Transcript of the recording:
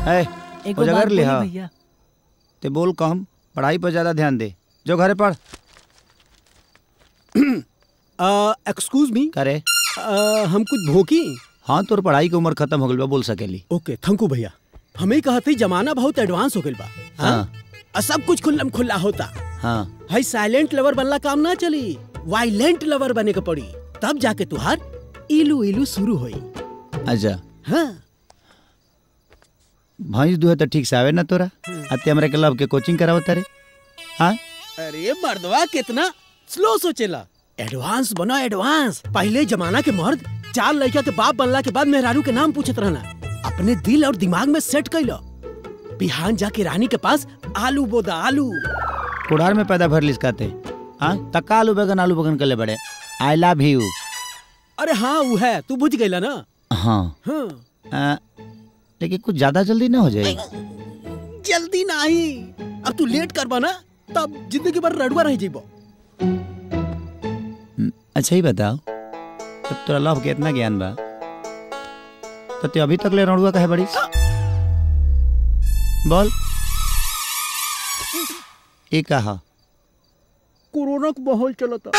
वो जगह ले भैया ते बोल कम, पढ़ाई पर ज्यादा ध्यान दे। जो घरे पढ़। एक्सक्यूज मी करे हम कुछ भोंकी। हाँ तोर पढ़ाई की उम्र खत्म हो गई बा, बोल सकेली। ओके थैंक यू भैया। हमें कहते जमाना बहुत एडवांस हो गई बा। हाँ सब कुछ खुल्लम खुल्ला होता। हाँ भाई साइलेंट लवर बनला काम ना चली, वायलेंट लवर बने का पड़ी, तब जाके तुहार इलू इलू शुरू होई। अच्छा हाँ भैंस दुहे तो ठीक से आवे ना तोरा। अते हमरा के लब के कोचिंग करावत रे। हाँ अरे मर्दवा कितना स्लो सोचेला। एडवांस बनो एडवांस। पहले जमाना के मर्द 4 लड़का के बाप बनला के बाद मेहरारू के नाम पूछत रहना। अपने दिल और दिमाग में सेट कैलो, बिहान जाके रानी के पास आलू बोदा आलू। कुड़ार में पैदा भर लिसकाते। हाँ तक्का आलू बैगन कर ले बड़े। I love you. अरे हाँ वो है, तू बुझ गईला ना। हाँ लेकिन कुछ ज्यादा जल्दी ना हो जाए। जल्दी नहीं, अब तू लेट करबा ना तब जिंदगी भर रड़ुआ रह जीबो। अच्छा ही बताओ, तब तोरा लव के इतना ज्ञान बा तो तू अभी तक ले रड़ुआ काहे बड़ी? बोल ये कहा। कोरोना का माहौल चलता।